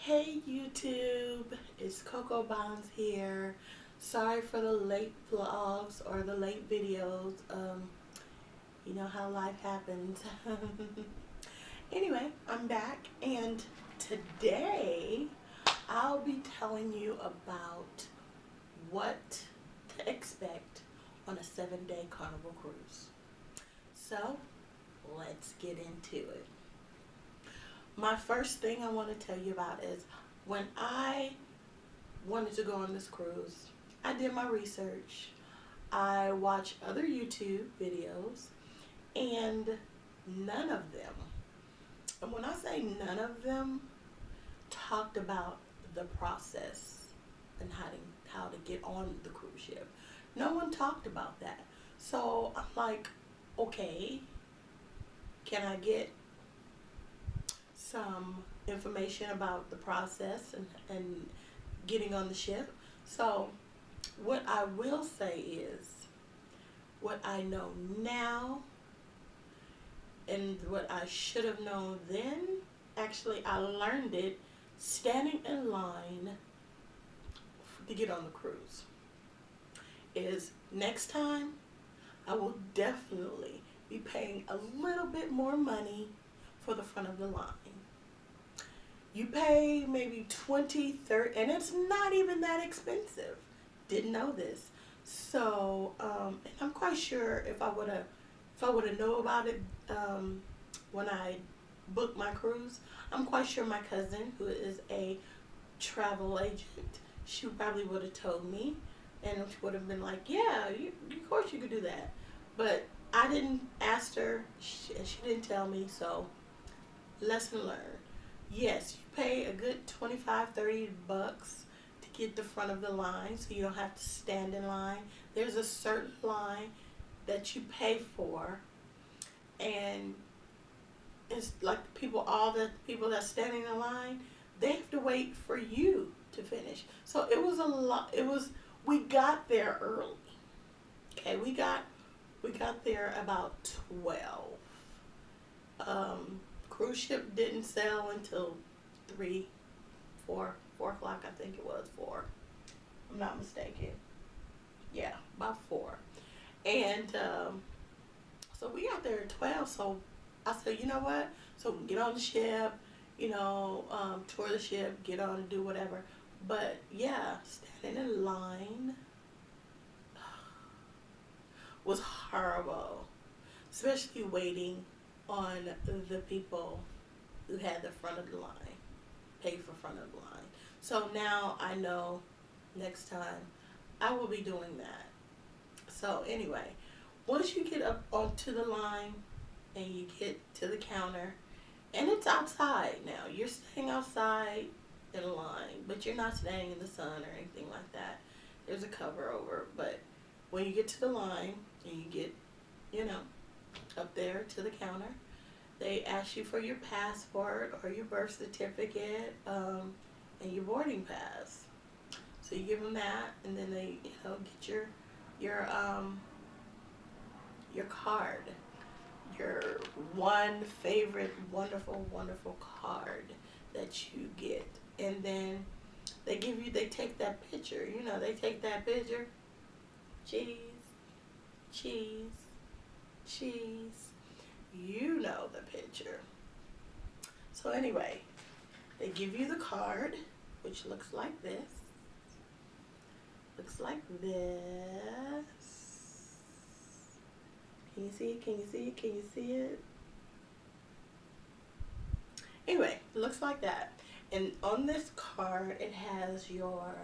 Hey YouTube, it's Coco Bonds here. Sorry for the late vlogs or the late videos. You know how life happens. Anyway, I'm back and today I'll be telling you about what to expect on a 7-day Carnival Cruise. So, let's get into it. My first thing I want to tell you about is when I wanted to go on this cruise, I did my research. I watched other YouTube videos and none of them, and when I say none of them, talked about the process and how to get on the cruise ship. No one talked about that. So I'm like, okay, can I get some information about the process and getting on the ship? So what I will say is what I know now and what I should have known then. Actually, I learned it standing in line to get on the cruise. Is next time I will definitely be paying a little bit more money for the front of the line. You pay maybe 20, 30, and it's not even that expensive. Didn't know this. So, and I'm quite sure if I would have known about it when I booked my cruise, I'm quite sure my cousin, who is a travel agent, she probably would have told me, and she would have been like, yeah, of course you could do that. But I didn't ask her, she didn't tell me, so lesson learned. Yes, you pay a good 25, 30 bucks to get the front of the line, so you don't have to stand in line. There's a certain line that you pay for, and it's like all the people that's standing in line, they have to wait for you to finish. So it was a lot. We got there early. Okay, we got there about 12. Cruise ship didn't sail until 3, 4 o'clock. I think it was 4. I'm not mistaken. Yeah, about 4. And so we got there at 12. So I said, you know what? So we can get on the ship, tour the ship, get on and do whatever. But yeah, standing in line was horrible, especially waiting on the people who had the front of the line, paid for front of the line. So now I know next time I will be doing that. So anyway, once you get up onto the line and you get to the counter, and it's outside now, you're staying outside in a line, but you're not standing in the sun or anything like that. There's a cover over, but when you get to the line and you get, up there to the counter, they ask you for your passport or your birth certificate and your boarding pass. So you give them that, and then they, get your card, your one favorite wonderful, wonderful card that you get, and then they take that picture. They take that picture. Cheese, cheese, cheese. You know the picture. So anyway, they give you the card, which looks like this. Looks like this. Can you see it? Can you see it? Can you see it? Anyway, it looks like that. And on this card, it has your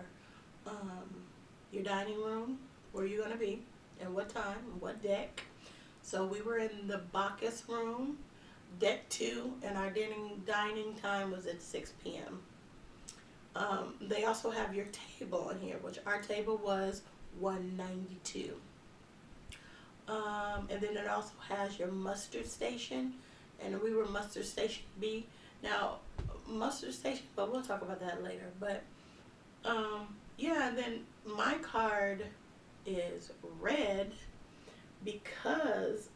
dining room, where you're going to be, and what time, and what deck. So we were in the Bacchus room, deck 2, and our dining time was at 6 p.m. They also have your table in here, which our table was 192. And then it also has your mustard station, and we were mustard station B. Now, mustard station, but we'll talk about that later. But yeah, and then my card is red because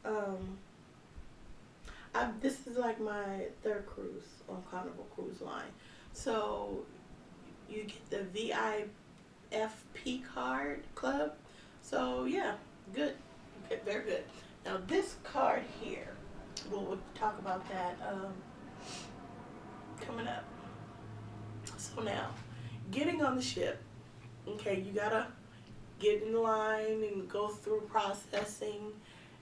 this is like my third cruise on Carnival Cruise Line. So you get the VIFP card club. So yeah, good, good, very good. Now this card here, we'll talk about that coming up. So now, getting on the ship, okay, you gotta get in line and go through processing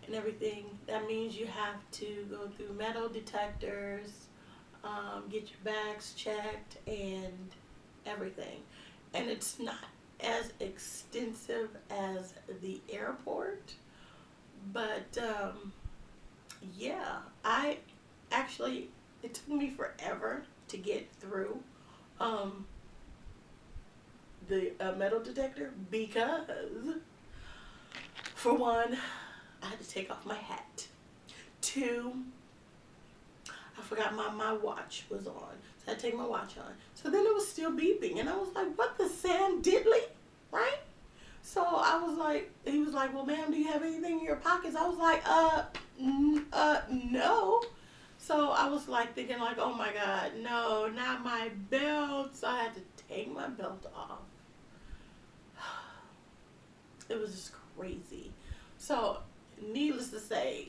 and everything. That means you have to go through metal detectors, get your bags checked, and everything. And it's not as extensive as the airport, but yeah, I actually, it took me forever to get through um, the metal detector because, for one, I had to take off my hat. Two, I forgot my watch was on. So I had to take my watch on. So then it was still beeping. And I was like, what the Sam Diddley? Right? So I was like, he was like, well, ma'am, do you have anything in your pockets? I was like, no. So I was like thinking like, oh my God, no, not my belt. So I had to take my belt off. It was just crazy. So needless to say,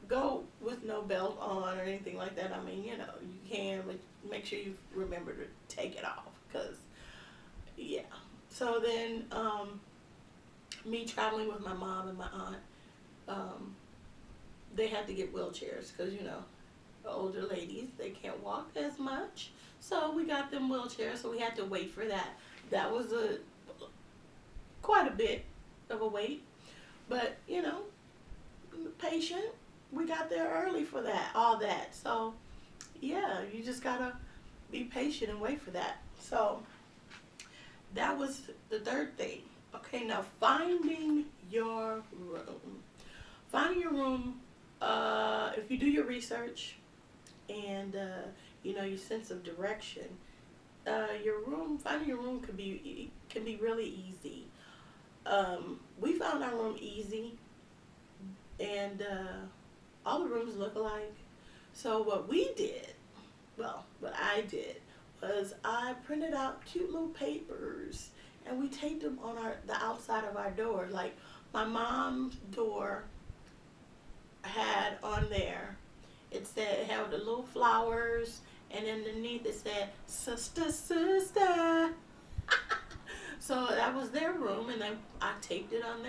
go with no belt on or anything like that. I mean, you know, you can, but make sure you remember to take it off, because, yeah. So then, me traveling with my mom and my aunt, they had to get wheelchairs because, you know, the older ladies, they can't walk as much. So we got them wheelchairs, so we had to wait for that. That was quite a bit of a wait, but, you know, patient. We got there early for that, all that. So, yeah, you just gotta be patient and wait for that. So, that was the third thing. Okay, now finding your room. Finding your room, if you do your research and, you know, your sense of direction, finding your room can be really easy. We found our room easy, and all the rooms look alike. So what I did was I printed out cute little papers and we taped them on the outside of our door. Like my mom's door had on there, it had the little flowers, and underneath it said sister, sister. So that was their room, and then I taped it on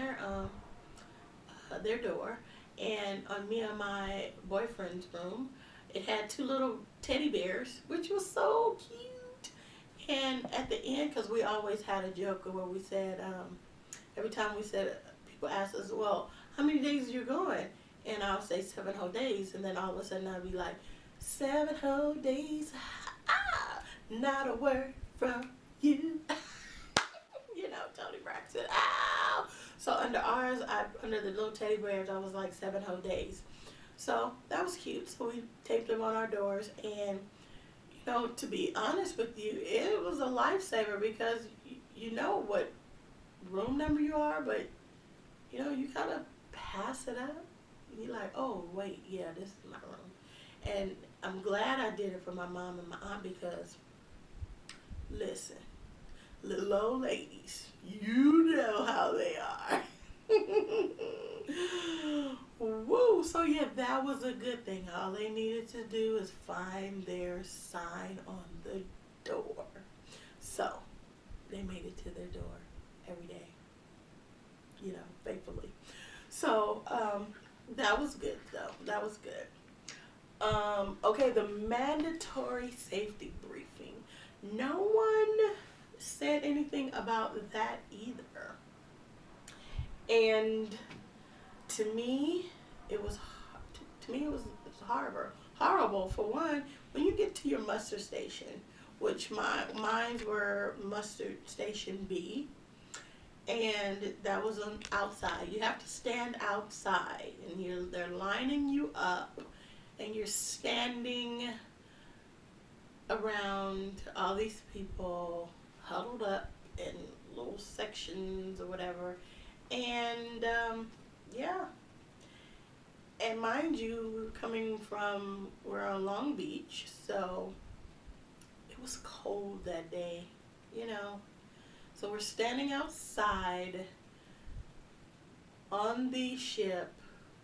their door. And on me and my boyfriend's room, it had two little teddy bears, which was so cute. And at the end, because we always had a joke where we said, every time we said, people asked us, well, how many days are you going? And I'll say 7 whole days, and then all of a sudden I'll be like, 7 whole days, not a word from you. You know, Tony Braxton. Ow! So under under the little teddy bears, I was like 7 whole days. So that was cute. So we taped them on our doors, and you know, to be honest with you, it was a lifesaver because you know what room number you are, but you know, you kind of pass it up. You're like, oh wait, yeah, this is my room. And I'm glad I did it for my mom and my aunt because, listen, little old ladies, you know how they are. Woo! So yeah, that was a good thing. All they needed to do is find their sign on the door. So they made it to their door every day, you know, faithfully. So that was good though. That was good. Okay, the mandatory safety briefing. No one said anything about that either. And to me, it was horrible. For one, when you get to your muster station, which mine were muster station B, and that was on outside. You have to stand outside, and they're lining you up, and you're standing around all these people huddled up in little sections or whatever, and yeah. And mind you, we're on Long Beach, so it was cold that day, you know. So we're standing outside on the ship,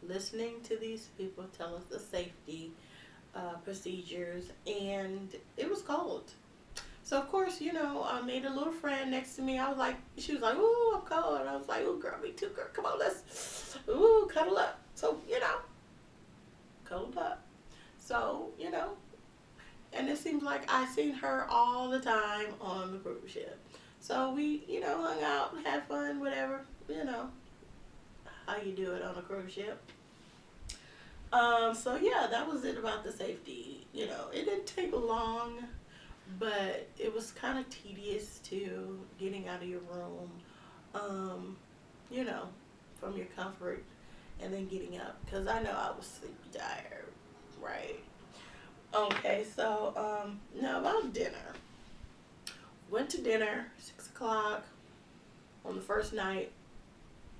listening to these people tell us the safety procedures, and it was cold. So of course, you know, I made a little friend next to me. I was like, she was like, "Ooh, I'm cold." And I was like, "Ooh, girl, me too, girl. Come on, let's, ooh, cuddle up." So you know, cuddled up. So you know, and it seems like I seen her all the time on the cruise ship. So we, you know, hung out, had fun, whatever. You know how you do it on a cruise ship. So yeah, that was it about the safety. You know, it didn't take long, but it was kind of tedious too, getting out of your room, you know, from your comfort, and then getting up, because I know I was sleepy tired, right? Okay, so now about dinner. Went to dinner 6 o'clock on the first night,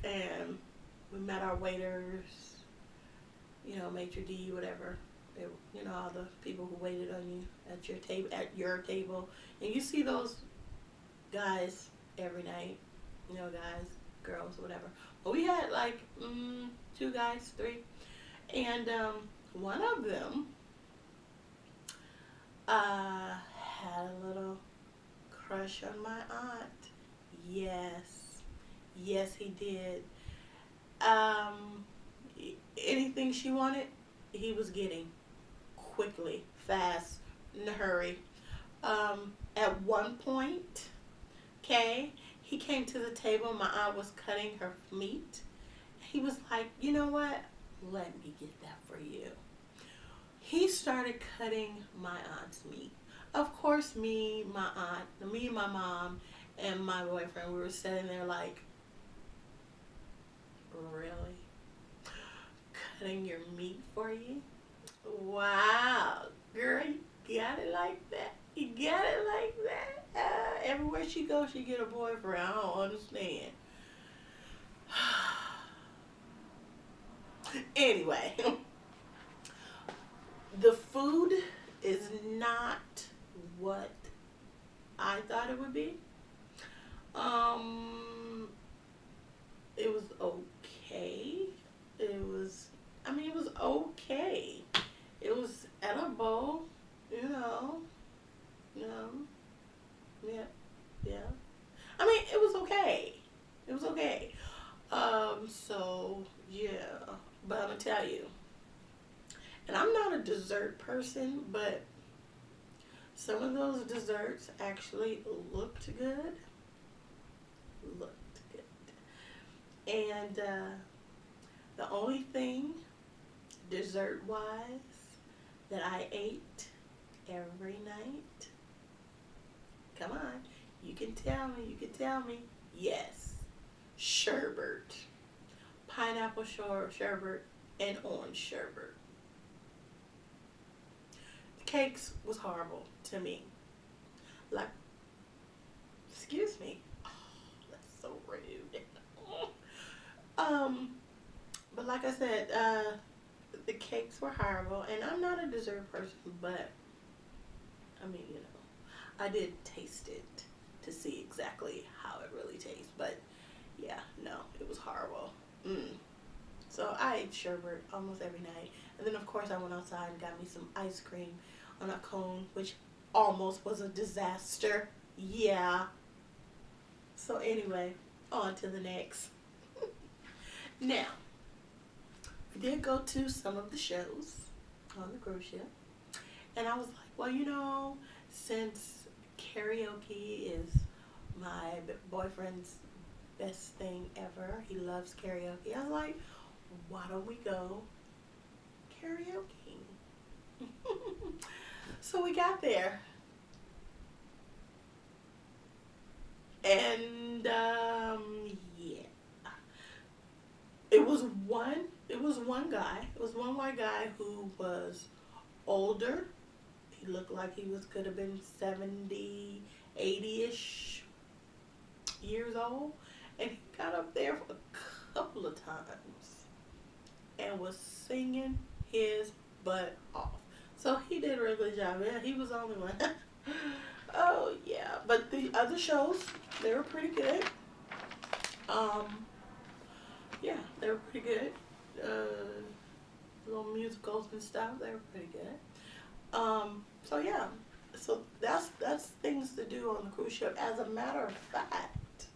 and we met our waiters, you know, maitre d, whatever. They, you know, all the people who waited on you at your table, and you see those guys every night, you know, guys, girls, whatever. But we had like 2 guys, 3, and one of them had a little crush on my aunt. Yes, he did. Um, Anything she wanted, he was getting quickly, fast, in a hurry. At one point, okay, he came to the table. My aunt was cutting her meat. He was like, "You know what? Let me get that for you." He started cutting my aunt's meat. Of course, me, my mom, and my boyfriend, we were sitting there like, "Really? Cutting your meat for you? Wow, girl, you got it like that. You got it like that. Everywhere she goes, she get a boyfriend. I don't understand." Anyway, the food is not what I thought it would be. Um, it was okay. It was okay. It was edible, you know, you know, yeah, yeah. It was okay. It was okay. So yeah, but I'm gonna tell you, and I'm not a dessert person, but some of those desserts actually looked good. Looked good. And the only thing, dessert wise, that I ate every night, come on, you can tell me, yes, sherbet, pineapple sherbet, and orange sherbet. The cakes was horrible to me. Like, excuse me. Oh, that's so rude. But like I said, the cakes were horrible, and I'm not a dessert person, but you know, I did taste it to see exactly how it really tastes. But yeah, no, it was horrible. So I ate sherbet almost every night, and then of course I went outside and got me some ice cream on a cone, which almost was a disaster. Yeah. So anyway, on to the next. Now, we did go to some of the shows on the cruise ship, and I was like, well, you know, since karaoke is my boyfriend's best thing ever, he loves karaoke, I was like, why don't we go karaoke? So we got there, and yeah, it was one white guy who was older. He looked like he could have been 70, 80-ish years old, and he got up there for a couple of times and was singing his butt off. So he did a really good job. Yeah, he was the only one. Oh but the other shows, they were pretty good. Um, yeah, they were pretty good. Little musicals and stuff, they were pretty good. So yeah, so that's things to do on the cruise ship. As a matter of fact,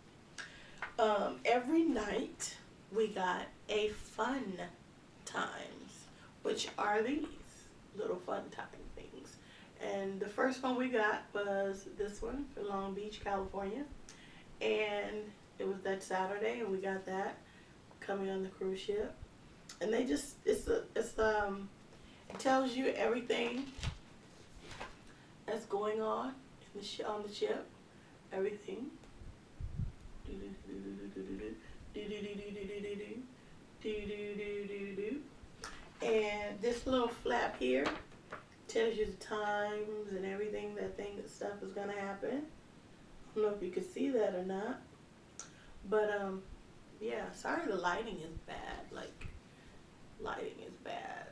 every night we got a fun times, which are these little fun time things. And the first one we got was this one for Long Beach, California, and it was that Saturday, and we got that coming on the cruise ship. And they just it tells you everything that's going on in on the ship, everything. And this little flap here tells you the times and everything that stuff is gonna happen. I don't know if you can see that or not, but yeah. Sorry, the lighting is bad. Like, lighting is bad.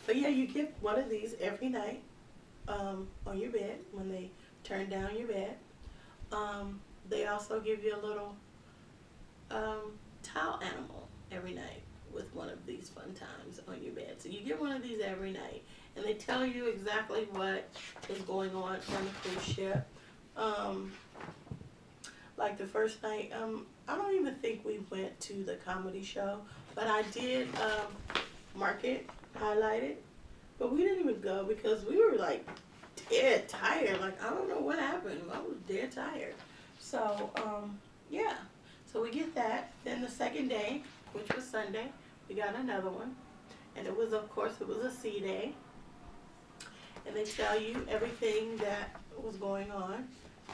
But yeah, you get one of these every night on your bed when they turn down your bed. They also give you a little towel animal every night with one of these fun times on your bed. So you get one of these every night, and they tell you exactly what is going on the cruise ship. Like the first night, I don't even think we went to the comedy show, but I did mark it, highlight it, but we didn't even go because we were like dead tired. Like, I don't know what happened. I was dead tired. So, yeah. So we get that. Then the second day, which was Sunday, we got another one. And it was, of course, it was a sea day. And they tell you everything that was going on.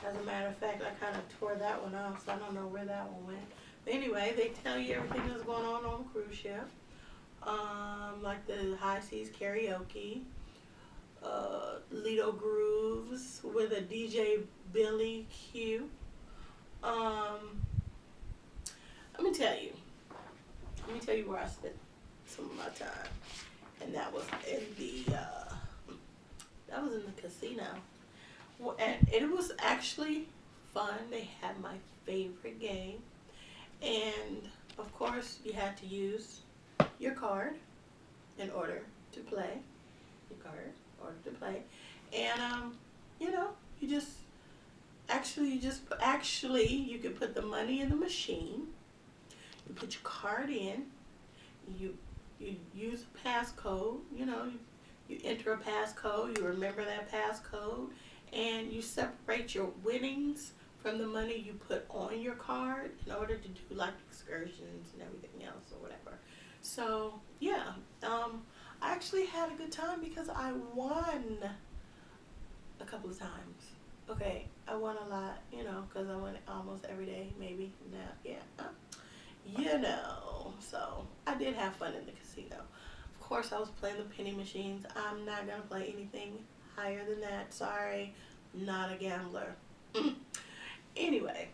As a matter of fact, I kind of tore that one off, so I don't know where that one went. But anyway, they tell you everything that's going on the cruise ship. Like the High Seas Karaoke, Lido Grooves with a DJ Billy Q. Let me tell you where I spent some of my time, and that was in the casino. Well, and it was actually fun. They had my favorite game, and of course you had to use your card in order to play. Your card in order to play, and you know, you could put the money in the machine. You put your card in. You use a passcode. You know, you enter a passcode. You remember that passcode, and you separate your winnings from the money you put on your card in order to do like excursions and everything else or whatever. So yeah, I actually had a good time because I won a couple of times. Okay, I won a lot, you know, because I win almost every day, maybe. Now, yeah, you know. So I did have fun in the casino. Of course, I was playing the penny machines. I'm not gonna play anything higher than that. Sorry, not a gambler. Anyway,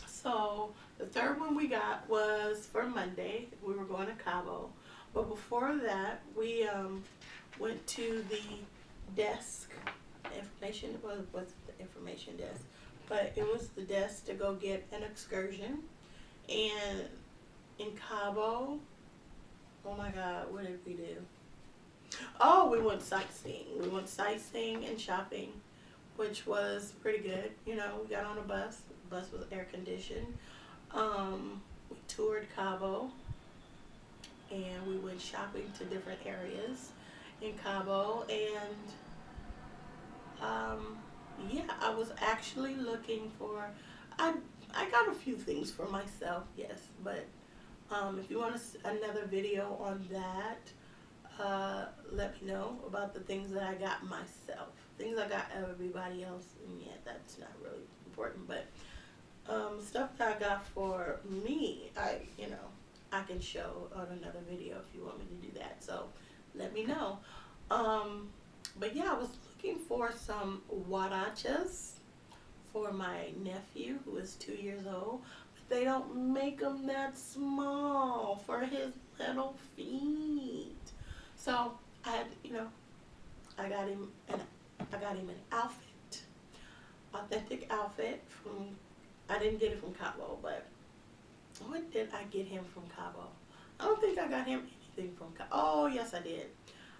so the third one we got was for Monday. We were going to Cabo, but before that, we went to the desk. Information was the information desk, but it was the desk to go get an excursion. And in Cabo, oh my God, what did we do? Oh, we went sightseeing. We went sightseeing and shopping, which was pretty good. You know, we got on a bus. The bus was air conditioned. We toured Cabo, and we went shopping to different areas in Cabo. And yeah, I was actually looking for. I got a few things for myself, yes, but if you want another video on that, let me know about the things that I got myself. Things I got everybody else, and yeah, that's not really important, but stuff that I got for me, I can show on another video if you want me to do that, so let me know. But yeah, I was looking for some huarachas for my nephew who is 2 years old, but they don't make them that small for his little feet. So I had, I got him an outfit authentic outfit from, I didn't get it from Cabo, but what did I get him from Cabo? I don't think I got him anything from Cabo. Oh, yes, I did.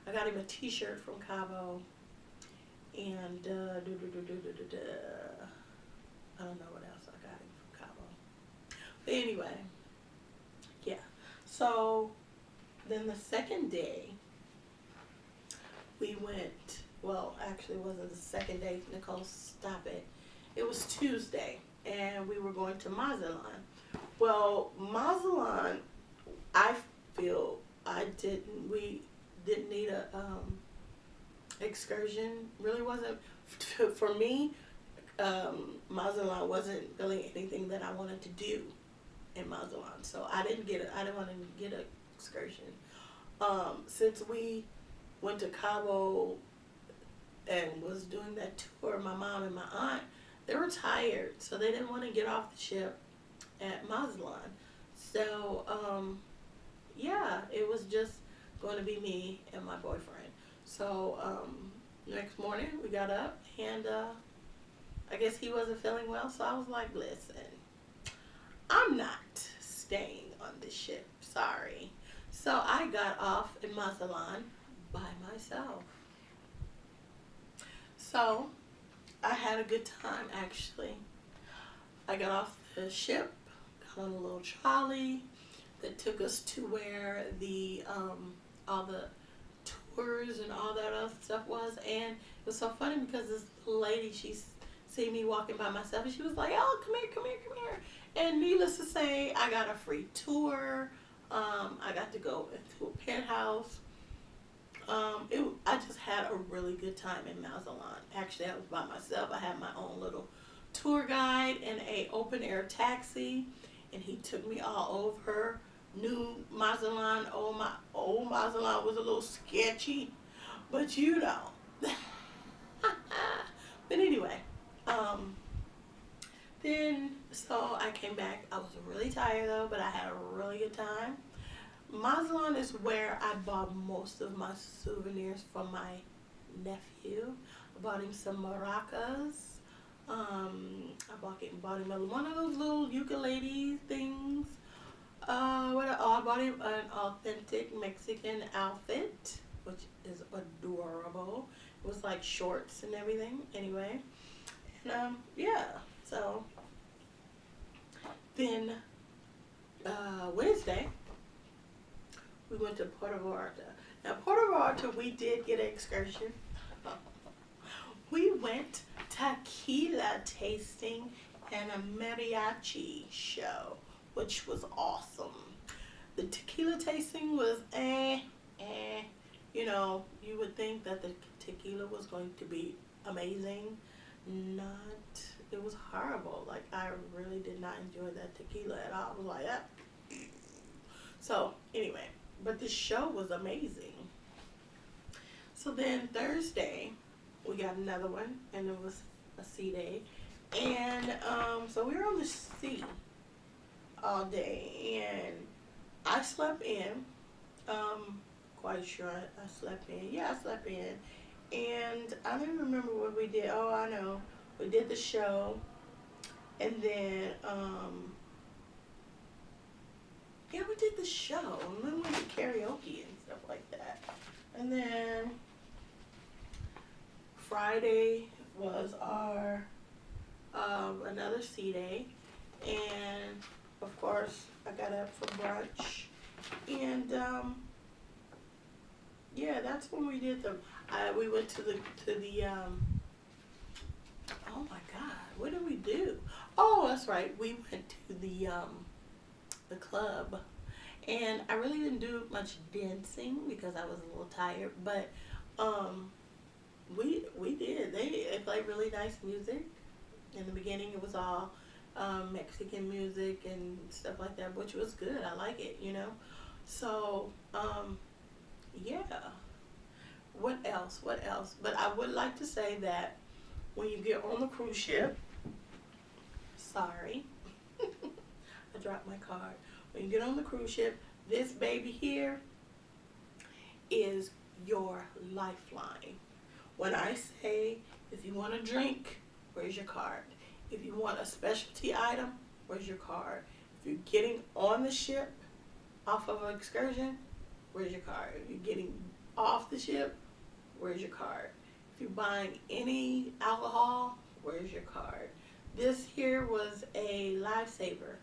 I got him a t-shirt from Cabo, and I don't know what else I got him from Cabo. But anyway, yeah. So then the second day, we went, well, actually it wasn't the second day, Nicole, stop it. It was Tuesday, and we were going to Mazatlan. Well, Mazatlan, I feel we didn't need a excursion. Really wasn't, for me, Mazatlan wasn't really anything that I wanted to do in Mazatlan. So I didn't want to get an excursion. Since we went to Cabo and was doing that tour, my mom and my aunt, they were tired, so they didn't want to get off the ship at Mazatlan. So, yeah, it was just going to be me and my boyfriend. So, next morning we got up, and I guess he wasn't feeling well, so I was like, listen, I'm not staying on this ship, sorry. So I got off in Mazatlan by myself. So I had a good time, actually. I got off the ship, got on a little trolley that took us to where the all the tours and all that other stuff was. And it was so funny because this lady, she see me walking by myself, and she was like, oh, come here, come here, come here. And needless to say, I got a free tour. I got to go into a penthouse. I just had a really good time in Mazatlan. Actually, I was by myself. I had my own little tour guide and a open air taxi, and he took me all over New Mazatlan. Old Mazatlan was a little sketchy, but you know. But anyway, then so I came back. I was really tired though, but I had a really good time. Mazatlan is where I bought most of my souvenirs from my nephew. I bought him some maracas. I bought him one of those little ukulele things. I bought him an authentic Mexican outfit, which is adorable. It was like shorts and everything. Anyway, and yeah. So then Wednesday, we went to Puerto Vallarta. Now, Puerto Vallarta, we did get an excursion. We went tequila tasting and a mariachi show, which was awesome. The tequila tasting was you know, you would think that the tequila was going to be amazing. It was horrible. Like, I really did not enjoy that tequila at all. I was like, ah. So, anyway. But the show was amazing. So then Thursday, we got another one, and it was a sea day. And so we were on the sea all day, and I slept in. Quite sure I slept in. Yeah, I slept in. And I don't remember what we did. Oh, I know. We did the show, and then yeah, we did the show, and then we did karaoke and stuff like that. And then Friday was our another sea day, and of course I got up for brunch, and yeah, that's when we did we went to the oh my God, what did we do? Oh, that's right, we went to the club, and I really didn't do much dancing because I was a little tired, but we did. They played really nice music. In the beginning, it was all Mexican music and stuff like that, which was good. I like it, you know. So yeah. What else? But I would like to say that when you get on the cruise ship, sorry, I dropped my card. When you get on the cruise ship, this baby here is your lifeline. When I say, if you want a drink where's your card? If you want a specialty item, where's your card? If you're getting on the ship off of an excursion, where's your card? If you're getting off the ship, where's your card? If you're buying any alcohol, where's your card? This here was a lifesaver.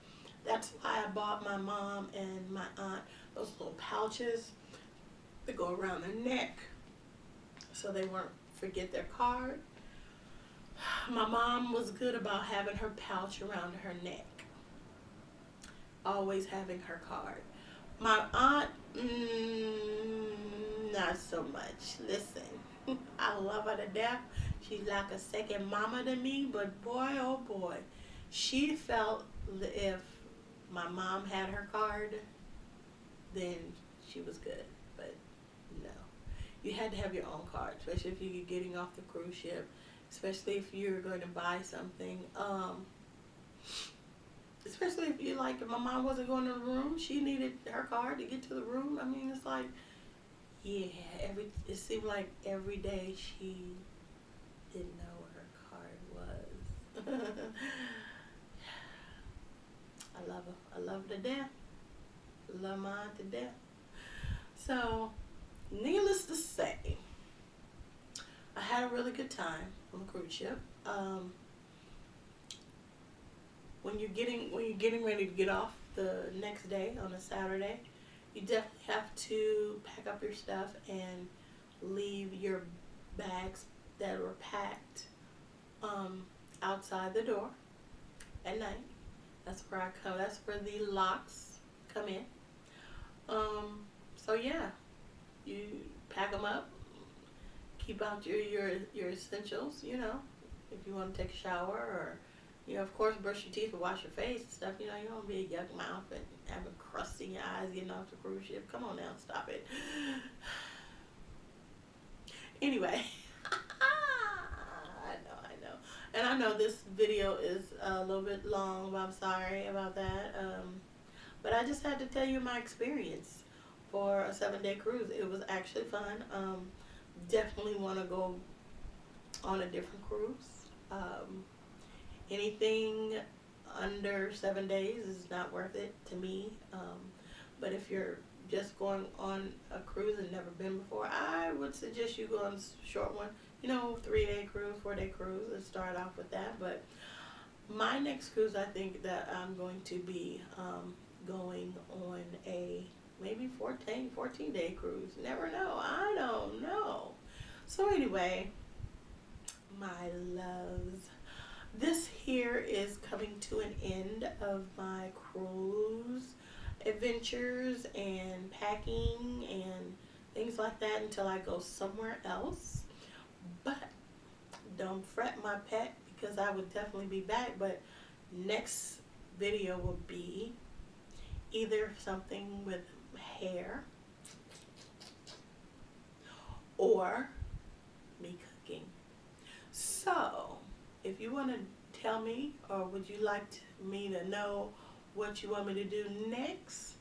That's why I bought my mom and my aunt those little pouches that go around their neck so they won't forget their card. My mom was good about having her pouch around her neck, always having her card. My aunt, not so much. Listen, I love her to death. She's like a second mama to me, but boy, oh boy, she felt that if my mom had her card, then she was good. But no, you had to have your own card, especially if you're getting off the cruise ship, especially if you're going to buy something. Especially if you like, if my mom wasn't going to the room, she needed her card to get to the room. I mean, it's like, yeah, it seemed like every day she didn't know where her card was. I love her. I love her to death. Love my aunt to death. So, needless to say, I had a really good time on the cruise ship. When you're getting ready to get off the next day on a Saturday, you definitely have to pack up your stuff and leave your bags that were packed outside the door at night. That's where I come. That's where the locks come in. So yeah, you pack them up. Keep out your essentials. You know, if you want to take a shower or, you know, of course, brush your teeth and wash your face and stuff. You know, you don't want to be a yuck mouth and having crust in your eyes getting off the cruise ship. Come on now, stop it. Anyway, I know. And I know this video is a little bit long, but I'm sorry about that. But I just had to tell you my experience for a 7-day cruise. It was actually fun. Definitely want to go on a different cruise. Anything under 7 days is not worth it to me. But if you're just going on a cruise and never been before, I would suggest you go on a short one. You know, 3-day cruise, 4-day cruise, and start off with that. But my next cruise, I think that I'm going to be going on a maybe 14-day cruise. Never know. I don't know. So anyway, my loves, this here is coming to an end of my cruise adventures and packing and things like that until I go somewhere else. But don't fret, my pet, because I would definitely be back. But next video will be either something with hair or me cooking. So if you want to tell me, or would you like me to know what you want me to do next,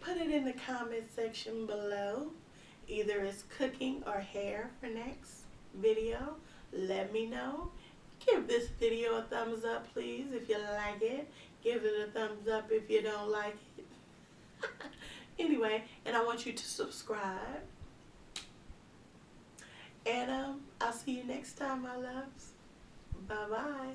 put it in the comment section below. Either it's cooking or hair for next video. Let me know. Give this video a thumbs up, please, if you like it. Give it a thumbs up if you don't like it. Anyway, and I want you to subscribe. And I'll see you next time, my loves. Bye-bye.